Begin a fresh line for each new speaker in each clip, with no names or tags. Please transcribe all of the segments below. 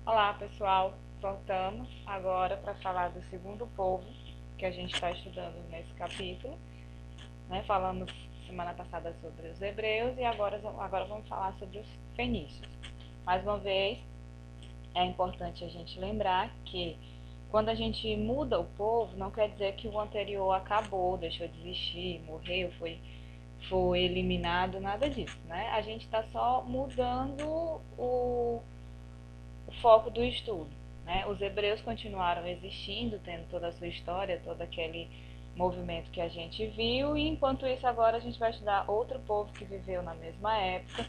Olá, pessoal. Voltamos agora para falar do segundo povo que a gente está estudando nesse capítulo, né? Falamos semana passada sobre os hebreus e agora vamos falar sobre os fenícios. Mais uma vez, é importante a gente lembrar que quando a gente muda o povo, não quer dizer que o anterior acabou, deixou de existir, morreu, foi eliminado, nada disso, né? A gente está só mudando o foco do estudo. Né? Os hebreus continuaram existindo, tendo toda a sua história, todo aquele movimento que a gente viu, e enquanto isso agora a gente vai estudar outro povo que viveu na mesma época,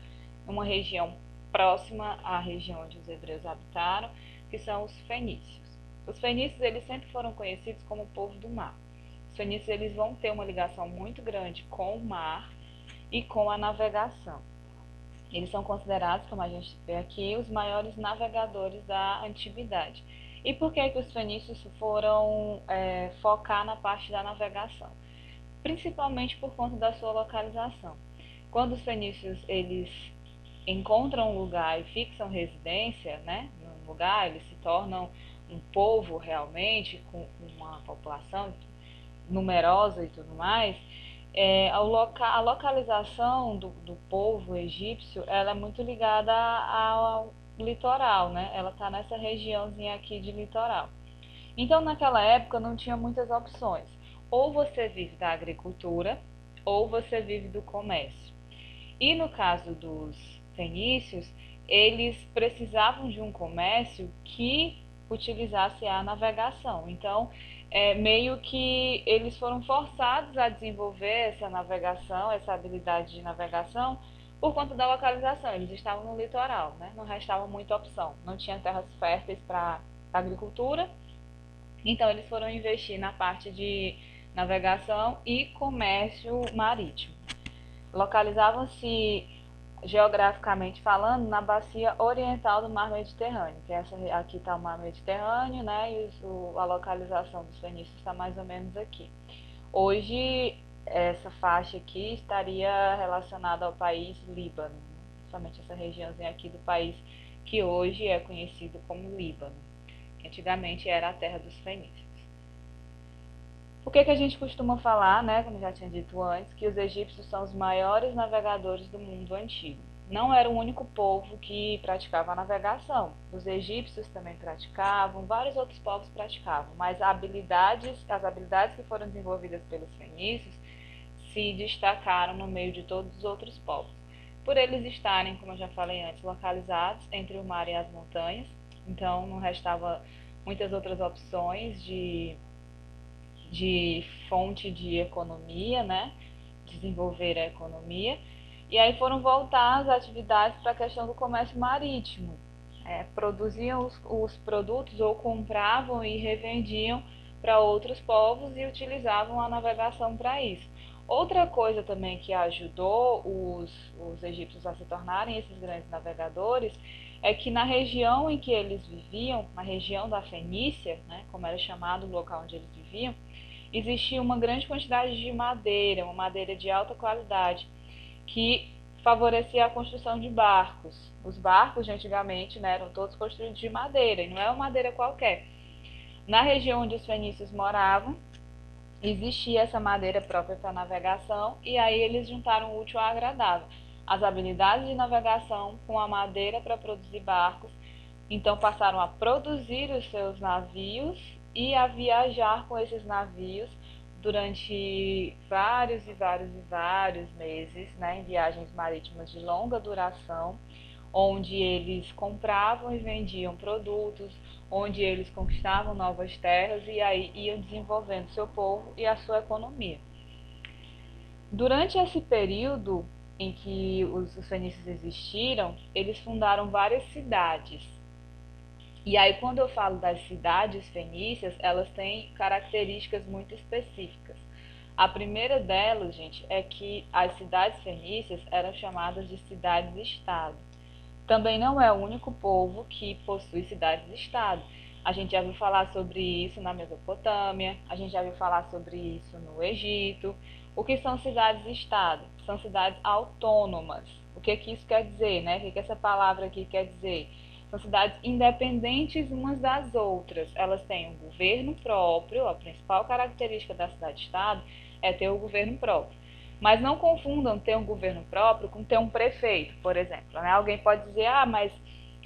uma região próxima à região onde os hebreus habitaram, que são os fenícios. Os fenícios eles sempre foram conhecidos como o povo do mar. Os fenícios eles vão ter uma ligação muito grande com o mar e com a navegação. Eles são considerados, como a gente vê aqui, os maiores navegadores da antiguidade. E por que os fenícios foram focar na parte da navegação? Principalmente por conta da sua localização. Quando os fenícios eles encontram um lugar e fixam residência, né, num lugar, eles se tornam um povo realmente, com uma população numerosa e tudo mais, a localização do povo egípcio ela é muito ligada ao litoral, né? Ela está nessa regiãozinha aqui de litoral. Então, naquela época, não tinha muitas opções. Ou você vive da agricultura, ou você vive do comércio. E no caso dos fenícios, eles precisavam de um comércio que utilizasse a navegação. Então, meio que eles foram forçados a desenvolver essa navegação, essa habilidade de navegação, por conta da localização. Eles estavam no litoral, né? Não restava muita opção. Não tinha terras férteis para agricultura, então eles foram investir na parte de navegação e comércio marítimo. Localizavam-se geograficamente falando na bacia oriental do Mar Mediterrâneo, que essa aqui está o Mar Mediterrâneo, né? E a localização dos fenícios está mais ou menos aqui. Hoje essa faixa aqui estaria relacionada ao país Líbano, somente essa regiãozinha aqui do país que hoje é conhecido como Líbano, que antigamente era a terra dos fenícios. Por que a gente costuma falar, né, como já tinha dito antes, que os egípcios são os maiores navegadores do mundo antigo? Não era o único povo que praticava a navegação. Os egípcios também praticavam, vários outros povos praticavam, mas as habilidades que foram desenvolvidas pelos fenícios se destacaram no meio de todos os outros povos. Por eles estarem, como eu já falei antes, localizados entre o mar e as montanhas, então não restava muitas outras opções de fonte de economia, né? Desenvolver a economia. E aí foram voltar as atividades para a questão do comércio marítimo. Produziam os produtos ou compravam e revendiam para outros povos e utilizavam a navegação para isso. Outra coisa também que ajudou os egípcios a se tornarem esses grandes navegadores é que na região em que eles viviam, na região da Fenícia, né, como era chamado o local onde eles viviam, existia uma grande quantidade de madeira, uma madeira de alta qualidade, que favorecia a construção de barcos. Os barcos de antigamente, né, eram todos construídos de madeira, e não é uma madeira qualquer. Na região onde os fenícios moravam, existia essa madeira própria para navegação, e aí eles juntaram o útil ao agradável. As habilidades de navegação com a madeira para produzir barcos, então passaram a produzir os seus navios e a viajar com esses navios durante vários meses, né, em viagens marítimas de longa duração, onde eles compravam e vendiam produtos, onde eles conquistavam novas terras e aí iam desenvolvendo seu povo e a sua economia. Durante esse período em que os fenícios existiram, eles fundaram várias cidades. E aí, quando eu falo das cidades fenícias, elas têm características muito específicas. A primeira delas, gente, é que as cidades fenícias eram chamadas de cidades-estado. Também não é o único povo que possui cidades-estado. A gente já viu falar sobre isso na Mesopotâmia, a gente já viu falar sobre isso no Egito. O que são cidades-estado? São cidades autônomas. O que isso quer dizer, né? O que essa palavra aqui quer dizer? São cidades independentes umas das outras. Elas têm um governo próprio, a principal característica da cidade-estado é ter o governo próprio. Mas não confundam ter um governo próprio com ter um prefeito, por exemplo. Né? Alguém pode dizer, mas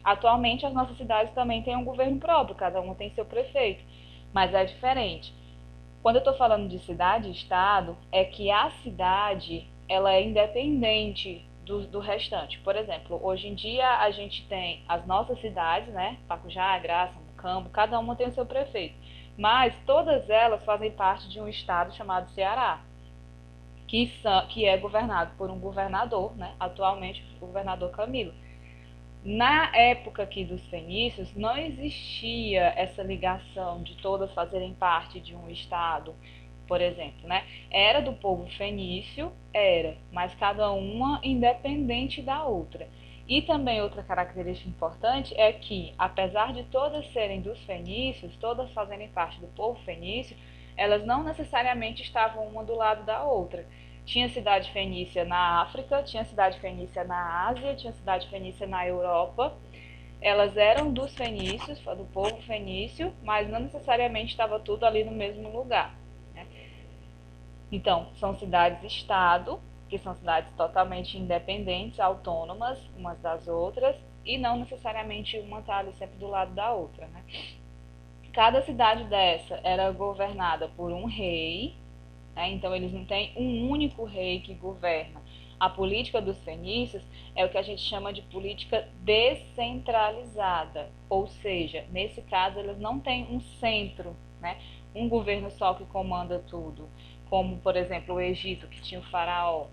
atualmente as nossas cidades também têm um governo próprio, cada uma tem seu prefeito. Mas é diferente. Quando eu estou falando de cidade e estado, é que a cidade ela é independente do restante. Por exemplo, hoje em dia a gente tem as nossas cidades, né? Pacujá, Graça, Mucambo, cada uma tem o seu prefeito. Mas todas elas fazem parte de um estado chamado Ceará, que é governado por um governador, né? Atualmente o governador Camilo. Na época aqui dos fenícios, não existia essa ligação de todas fazerem parte de um estado, por exemplo, né? Era do povo fenício, mas cada uma independente da outra. E também outra característica importante é que, apesar de todas serem dos fenícios, todas fazerem parte do povo fenício, elas não necessariamente estavam uma do lado da outra. Tinha cidade fenícia na África, tinha cidade fenícia na Ásia, tinha cidade fenícia na Europa. Elas eram dos fenícios, do povo fenício, mas não necessariamente estava tudo ali no mesmo lugar. Né? Então, são cidades-estado, que são cidades totalmente independentes, autônomas umas das outras, e não necessariamente uma está ali sempre do lado da outra. Né? Cada cidade dessa era governada por um rei, né? Então, eles não têm um único rei que governa. A política dos fenícios é o que a gente chama de política descentralizada, ou seja, nesse caso, eles não têm um centro, né? Um governo só que comanda tudo, como, por exemplo, o Egito, que tinha o faraó,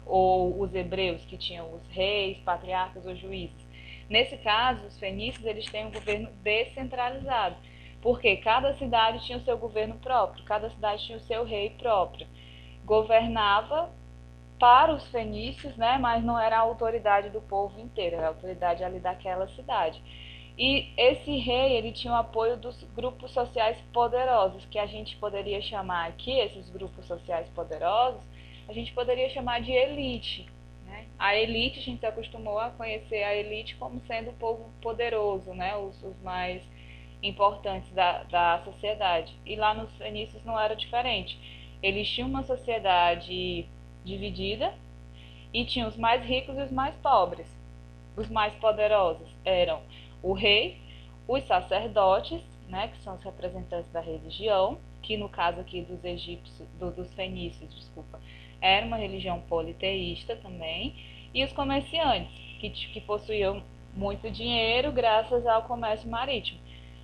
ou os hebreus, que tinham os reis, patriarcas ou juízes. Nesse caso, os fenícios eles têm um governo descentralizado, porque cada cidade tinha o seu governo próprio, cada cidade tinha o seu rei próprio. Governava para os fenícios, né, mas não era a autoridade do povo inteiro, era a autoridade ali daquela cidade. E esse rei, ele tinha o apoio dos grupos sociais poderosos, que a gente poderia chamar aqui, esses grupos sociais poderosos, a gente poderia chamar de elite. Né? A elite, a gente se acostumou a conhecer a elite como sendo o povo poderoso, né, os mais importantes da sociedade. E lá nos fenícios não era diferente. Eles tinham uma sociedade dividida e tinham os mais ricos e os mais pobres. Os mais poderosos eram o rei, os sacerdotes, né, que são os representantes da religião, que no caso aqui dos egípcios, dos fenícios, desculpa, era uma religião politeísta também, e os comerciantes, que possuíam muito dinheiro graças ao comércio marítimo.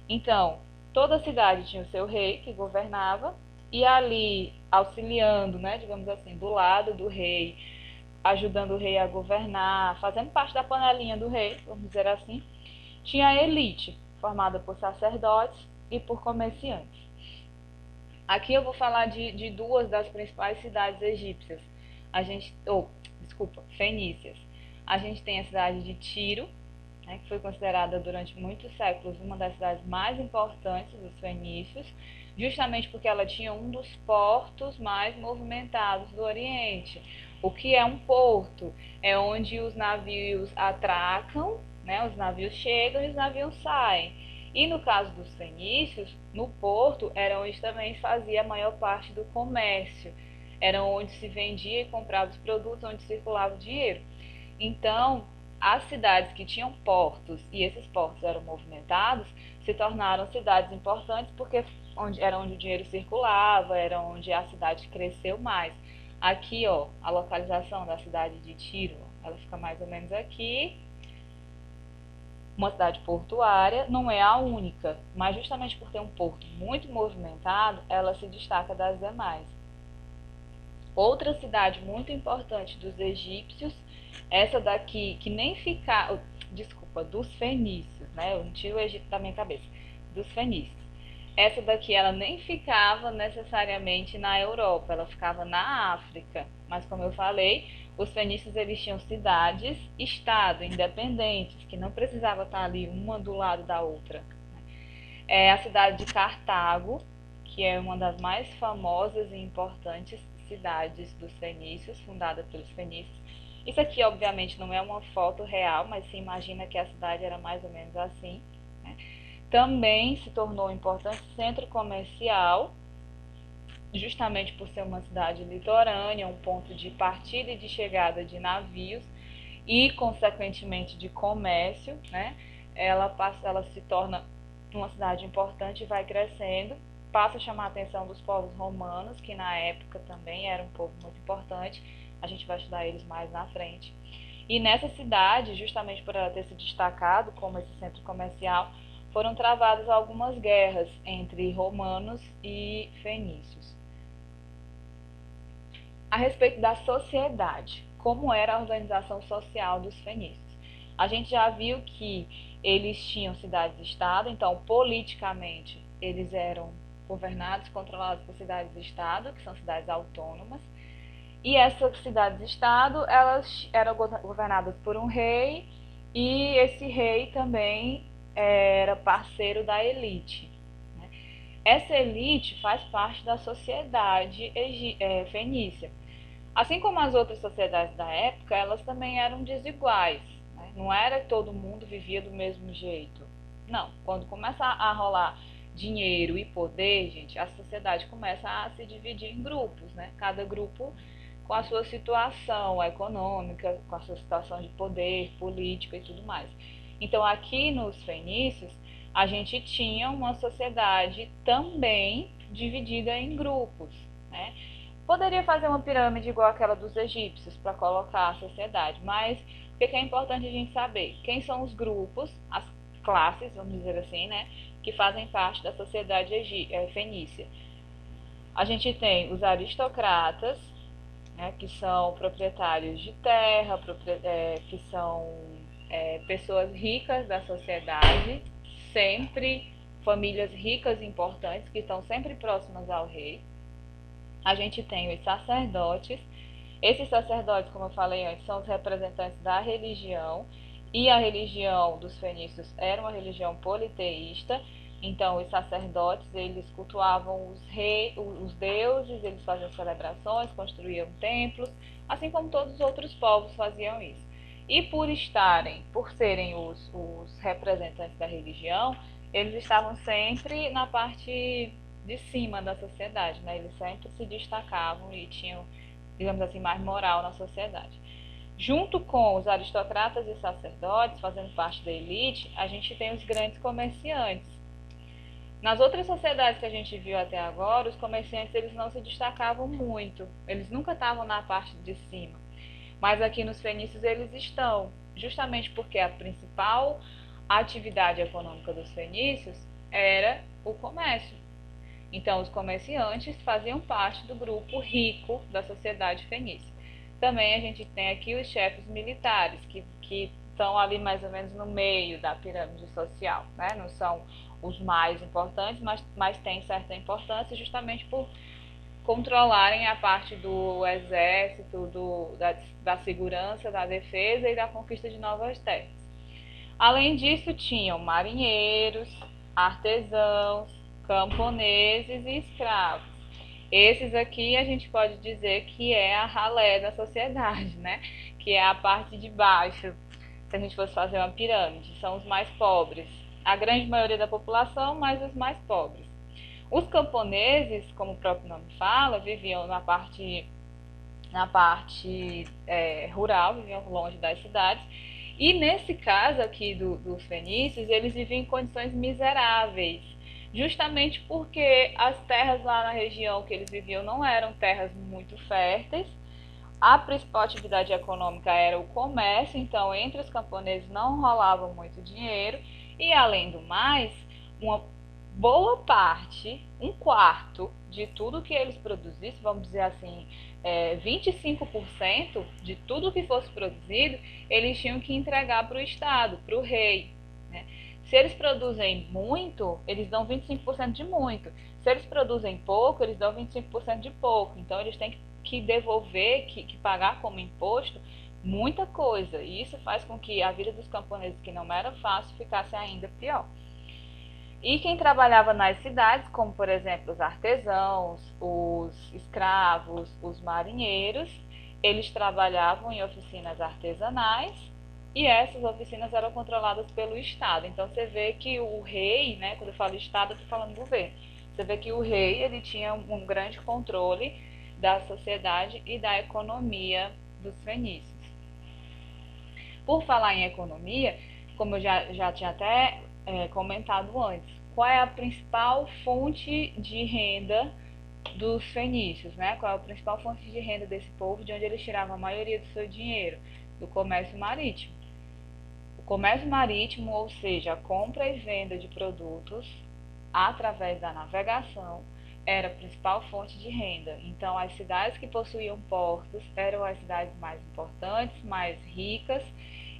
Então, toda cidade tinha o seu rei que governava e ali auxiliando, né, digamos assim, do lado do rei, ajudando o rei a governar, fazendo parte da panelinha do rei, vamos dizer assim, tinha a elite, formada por sacerdotes e por comerciantes. Aqui eu vou falar de duas das principais cidades egípcias. Fenícias. A gente tem a cidade de Tiro, né, que foi considerada durante muitos séculos uma das cidades mais importantes dos fenícios, justamente porque ela tinha um dos portos mais movimentados do Oriente. O que é um porto? É onde os navios atracam, né, os navios chegam e os navios saem. E no caso dos fenícios, no porto era onde também fazia a maior parte do comércio. Era onde se vendia e comprava os produtos, onde circulava o dinheiro. Então, as cidades que tinham portos e esses portos eram movimentados se tornaram cidades importantes porque era onde o dinheiro circulava, era onde a cidade cresceu mais. Aqui, ó, a localização da cidade de Tiro, ela fica mais ou menos aqui. Uma cidade portuária, não é a única, mas justamente por ter um porto muito movimentado, ela se destaca das demais. Outra cidade muito importante dos egípcios, essa daqui que nem fica, desculpa, dos fenícios, né? Eu não tiro o Egito da minha cabeça, dos fenícios. Essa daqui ela nem ficava necessariamente na Europa, ela ficava na África. Mas como eu falei, os fenícios eles tinham cidades, estado, independentes, que não precisava estar ali uma do lado da outra. É a cidade de Cartago, que é uma das mais famosas e importantes cidades dos fenícios, fundada pelos fenícios. Isso aqui, obviamente, não é uma foto real, mas se imagina que a cidade era mais ou menos assim, né? Também se tornou um importante centro comercial, justamente por ser uma cidade litorânea, um ponto de partida e de chegada de navios e, consequentemente, de comércio, né? Ela se torna uma cidade importante e vai crescendo, passa a chamar a atenção dos povos romanos, que na época também era um povo muito importante. A gente vai estudar eles mais na frente. E nessa cidade, justamente por ela ter se destacado como esse centro comercial, foram travadas algumas guerras entre romanos e fenícios. A respeito da sociedade, como era a organização social dos fenícios. A gente já viu que eles tinham cidades-estado, então politicamente eles eram governados, controlados por cidades-estado, que são cidades autônomas. E essas cidades-estado, elas eram governadas por um rei, e esse rei também era parceiro da elite. Essa elite faz parte da sociedade fenícia. Assim como as outras sociedades da época, elas também eram desiguais. Né? Não era que todo mundo vivia do mesmo jeito. Não, quando começa a rolar dinheiro e poder, gente, a sociedade começa a se dividir em grupos, né? Cada grupo com a sua situação econômica, com a sua situação de poder, política e tudo mais. Então, aqui nos fenícios, a gente tinha uma sociedade também dividida em grupos, né? Poderia fazer uma pirâmide igual aquela dos egípcios para colocar a sociedade, mas o que é importante a gente saber? Quem são os grupos, as classes, vamos dizer assim, né, que fazem parte da sociedade fenícia? A gente tem os aristocratas, né, que são proprietários de terra, que são pessoas ricas da sociedade, sempre famílias ricas e importantes que estão sempre próximas ao rei. A gente tem os sacerdotes. Esses sacerdotes, como eu falei antes, são os representantes da religião, e a religião dos fenícios era uma religião politeísta. Então, os sacerdotes, eles cultuavam os deuses, eles faziam celebrações, construíam templos, assim como todos os outros povos faziam isso. E por serem os representantes da religião, eles estavam sempre na parte de cima da sociedade, né? Eles sempre se destacavam e tinham, digamos assim, mais moral na sociedade. Junto com os aristocratas e sacerdotes, fazendo parte da elite, a gente tem os grandes comerciantes. Nas outras sociedades que a gente viu até agora, os comerciantes eles não se destacavam muito, eles nunca estavam na parte de cima. Mas aqui nos fenícios eles estão, justamente porque a principal atividade econômica dos fenícios era o comércio. Então, os comerciantes faziam parte do grupo rico da sociedade fenícia. Também a gente tem aqui os chefes militares, que estão ali mais ou menos no meio da pirâmide social, né? Não são os mais importantes, mas têm certa importância justamente por controlarem a parte do exército, da segurança, da defesa e da conquista de novas terras. Além disso, tinham marinheiros, artesãos, camponeses e escravos. Esses aqui a gente pode dizer que é a ralé da sociedade, né? Que é a parte de baixo, se a gente fosse fazer uma pirâmide, são os mais pobres. A grande maioria da população, mas os mais pobres. Os camponeses, como o próprio nome fala, viviam na parte rural, viviam longe das cidades. E nesse caso aqui dos fenícios, eles viviam em condições miseráveis, justamente porque as terras lá na região que eles viviam não eram terras muito férteis. A principal atividade econômica era o comércio, então entre os camponeses não rolava muito dinheiro, e além do mais, uma boa parte, um quarto de tudo que eles produzissem, vamos dizer assim, 25% de tudo que fosse produzido, eles tinham que entregar para o Estado, para o rei. Né? Se eles produzem muito, eles dão 25% de muito. Se eles produzem pouco, eles dão 25% de pouco. Então, eles têm que devolver, que pagar como imposto muita coisa. E isso faz com que a vida dos camponeses, que não era fácil, ficasse ainda pior. E quem trabalhava nas cidades, como por exemplo os artesãos, os escravos, os marinheiros, Eles trabalhavam em oficinas artesanais e essas oficinas eram controladas pelo Estado. Então você vê que o rei, né, quando eu falo Estado, eu estou falando governo. Você vê que o rei ele tinha um grande controle da sociedade e da economia dos fenícios. Por falar em economia, como eu já tinha até comentado antes, qual é a principal fonte de renda dos fenícios, né? Qual é a principal fonte de renda desse povo, de onde eles tiravam a maioria do seu dinheiro? Do comércio marítimo. O comércio marítimo, ou seja, a compra e venda de produtos através da navegação, era a principal fonte de renda. Então, as cidades que possuíam portos eram as cidades mais importantes, mais ricas,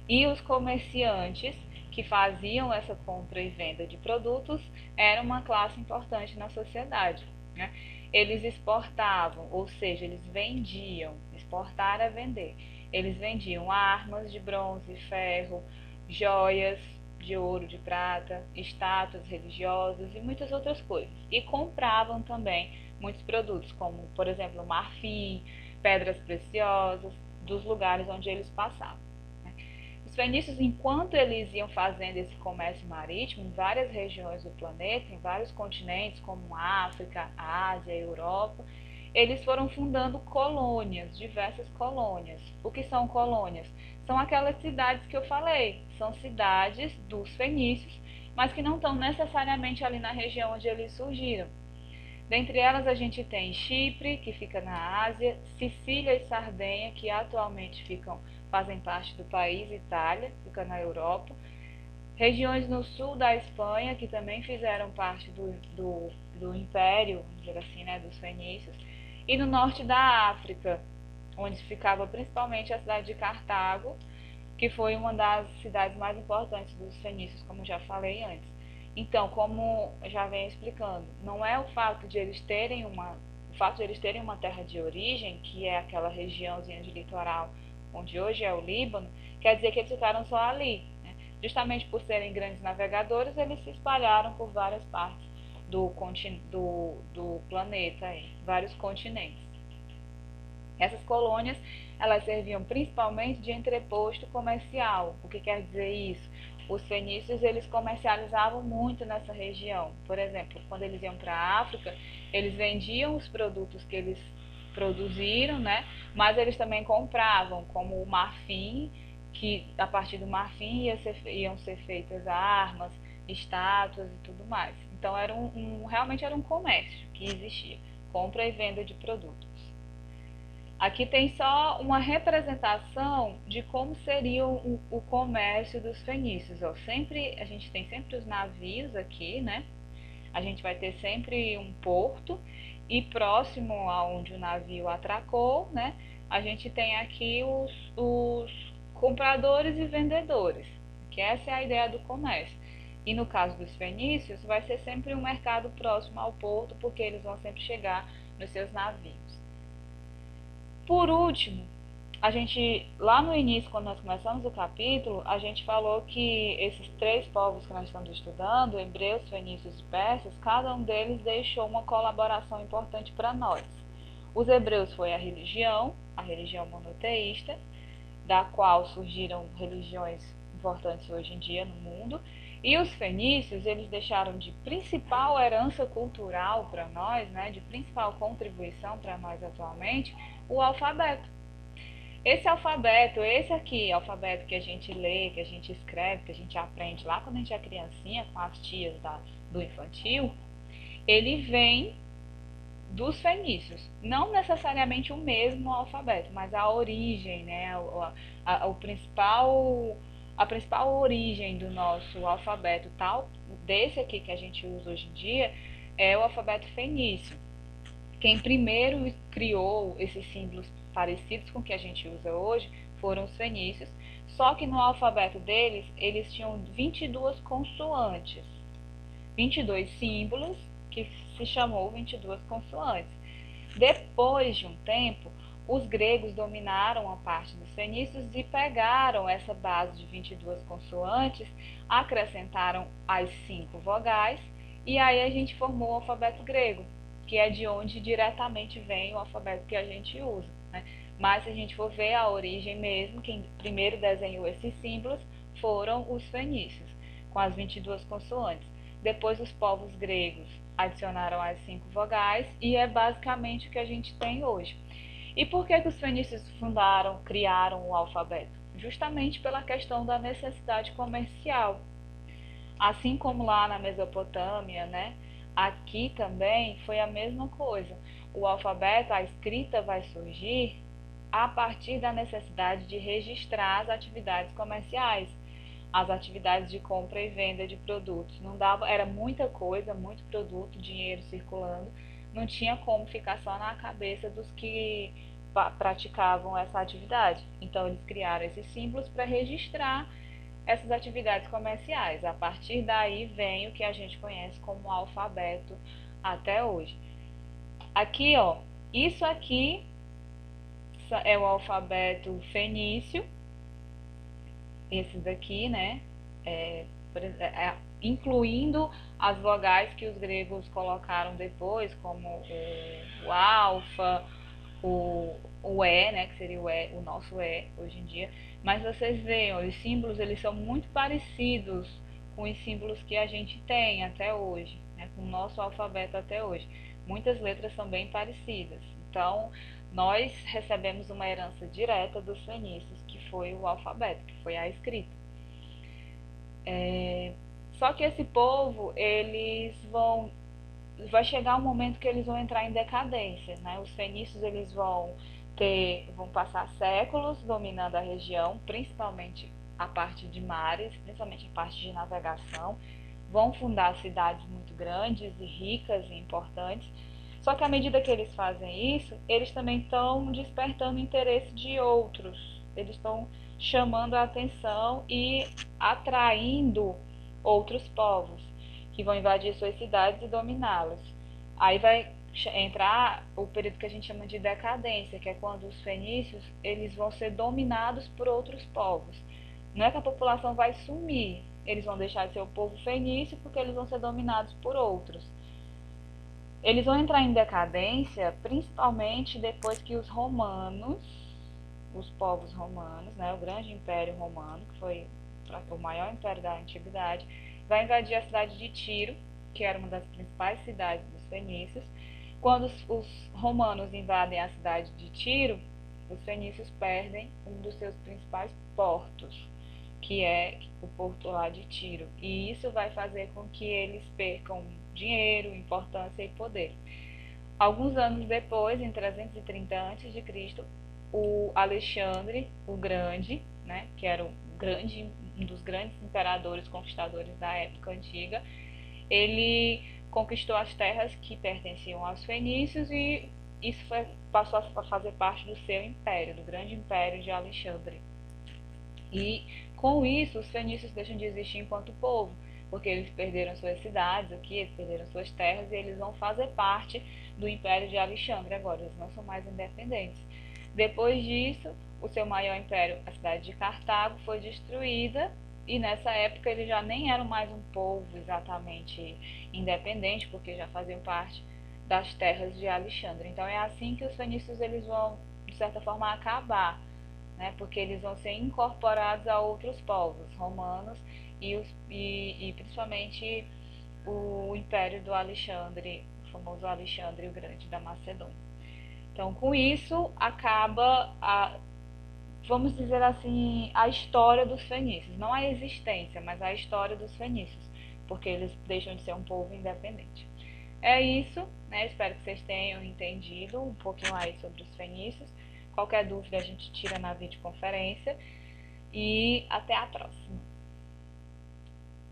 e os comerciantes que faziam essa compra e venda de produtos eram uma classe importante na sociedade, né? Eles exportavam, ou seja, eles vendiam, exportar é vender. Eles vendiam armas de bronze, ferro, joias de ouro, de prata, estátuas religiosas e muitas outras coisas. E compravam também muitos produtos, como, por exemplo, marfim, pedras preciosas, dos lugares onde eles passavam. Os fenícios, enquanto eles iam fazendo esse comércio marítimo em várias regiões do planeta, em vários continentes, como África, Ásia, Europa, eles foram fundando colônias, diversas colônias. O que são colônias? São aquelas cidades que eu falei, são cidades dos fenícios, mas que não estão necessariamente ali na região onde eles surgiram. Dentre elas a gente tem Chipre, que fica na Ásia, Sicília e Sardenha, que atualmente fazem parte do país, Itália, fica na Europa. Regiões no sul da Espanha, que também fizeram parte do Império, vamos dizer assim, né, dos fenícios. E no norte da África, onde ficava principalmente a cidade de Cartago, que foi uma das cidades mais importantes dos fenícios, como já falei antes. Então, como já venho explicando, não é o fato de eles terem uma terra de origem, que é aquela regiãozinha de litoral onde hoje é o Líbano, quer dizer que eles ficaram só ali, né? Justamente por serem grandes navegadores, eles se espalharam por várias partes do planeta, vários continentes. Essas colônias, elas serviam principalmente de entreposto comercial. O que quer dizer isso? Os fenícios, eles comercializavam muito nessa região. Por exemplo, quando eles iam para a África, eles vendiam os produtos que eles produziram, né? Mas eles também compravam, como o marfim, que a partir do marfim iam ser feitas armas, estátuas e tudo mais. Então realmente era um comércio que existia, compra e venda de produtos. Aqui tem só uma representação de como seria o comércio dos fenícios. Ó. A gente tem sempre os navios aqui, né? A gente vai ter sempre um porto e próximo aonde o navio atracou, né? A gente tem aqui os compradores e vendedores, que essa é a ideia do comércio. E no caso dos fenícios, vai ser sempre um mercado próximo ao porto, porque eles vão sempre chegar nos seus navios. Por último, lá no início, quando nós começamos o capítulo, a gente falou que esses três povos que nós estamos estudando, hebreus, fenícios e persas, cada um deles deixou uma colaboração importante para nós. Os hebreus foi a religião monoteísta, da qual surgiram religiões importantes hoje em dia no mundo, e os fenícios, eles deixaram de principal herança cultural para nós, né, de principal contribuição para nós atualmente, o alfabeto. Esse alfabeto que a gente lê, que a gente escreve, que a gente aprende lá quando a gente é criancinha, com as tias do infantil, ele vem dos fenícios. Não necessariamente o mesmo alfabeto, mas a origem, né, a principal origem do nosso alfabeto, desse aqui que a gente usa hoje em dia, é o alfabeto fenício. Quem primeiro criou esses símbolos parecidos com o que a gente usa hoje foram os fenícios, só que no alfabeto deles, eles tinham 22 consoantes, 22 símbolos que se chamou 22 consoantes. Depois de um tempo, os gregos dominaram a parte dos fenícios e pegaram essa base de 22 consoantes, acrescentaram as 5 vogais e aí a gente formou o alfabeto grego, que é de onde diretamente vem o alfabeto que a gente usa, né? Mas se a gente for ver a origem mesmo, quem primeiro desenhou esses símbolos foram os fenícios, com as 22 consoantes. Depois os povos gregos adicionaram as 5 vogais e é basicamente o que a gente tem hoje. E por que os fenícios criaram o alfabeto? Justamente pela questão da necessidade comercial. Assim como lá na Mesopotâmia, né? Aqui também foi a mesma coisa. O alfabeto, a escrita vai surgir a partir da necessidade de registrar as atividades comerciais, as atividades de compra e venda de produtos. Não dava, era muita coisa, muito produto, dinheiro circulando, não tinha como ficar só na cabeça dos que praticavam essa atividade. Então eles criaram esses símbolos para registrar essas atividades comerciais. A partir daí vem o que a gente conhece como alfabeto até hoje. Aqui, ó, isso aqui é o alfabeto fenício, esse daqui, né? Incluindo as vogais que os gregos colocaram depois, como o alfa, o E, né, que seria o nosso E hoje em dia. Mas vocês veem, ó, os símbolos eles são muito parecidos com os símbolos que a gente tem até hoje, né, com o nosso alfabeto até hoje. Muitas letras são bem parecidas. Então, nós recebemos uma herança direta dos fenícios, que foi o alfabeto, que foi a escrita. Só que esse povo, vai chegar um momento que eles vão entrar em decadência, né? Os fenícios eles vão passar séculos dominando a região, principalmente a parte de mares, principalmente a parte de navegação, vão fundar cidades muito grandes e ricas e importantes. Só que à medida que eles fazem isso, eles também estão despertando o interesse de outros. Eles estão chamando a atenção e atraindo outros povos que vão invadir suas cidades e dominá-las. Aí vai entrar o período que a gente chama de decadência, que é quando os fenícios eles vão ser dominados por outros povos. Não é que a população vai sumir, eles vão deixar de ser o povo fenício porque eles vão ser dominados por outros. Eles vão entrar em decadência principalmente depois que os romanos, os povos romanos, né, o grande império romano, que foi o maior império da antiguidade, vai invadir a cidade de Tiro, que era uma das principais cidades dos fenícios. Quando os romanos invadem a cidade de Tiro, os fenícios perdem um dos seus principais portos, que é o porto lá de Tiro. E isso vai fazer com que eles percam dinheiro, importância e poder. Alguns anos depois, em 330 a.C., o Alexandre o Grande, né, que era um dos grandes imperadores conquistadores da época antiga, ele conquistou as terras que pertenciam aos fenícios e isso passou a fazer parte do seu império, do grande império de Alexandre. E com isso, os fenícios deixam de existir enquanto povo, porque eles perderam suas cidades aqui, eles perderam suas terras e eles vão fazer parte do Império de Alexandre agora, eles não são mais independentes. Depois disso, o seu maior império, a cidade de Cartago, foi destruída e nessa época eles já nem eram mais um povo exatamente independente, porque já faziam parte das terras de Alexandre. Então é assim que os fenícios eles vão, de certa forma, acabar, né? Porque eles vão ser incorporados a outros povos romanos e principalmente o império do Alexandre, o famoso Alexandre o Grande da Macedônia. Então, com isso, acaba, vamos dizer assim, a história dos fenícios. Não a existência, mas a história dos fenícios, porque eles deixam de ser um povo independente. É isso, né? Espero que vocês tenham entendido um pouquinho aí sobre os fenícios. Qualquer dúvida a gente tira na videoconferência. E até a próxima.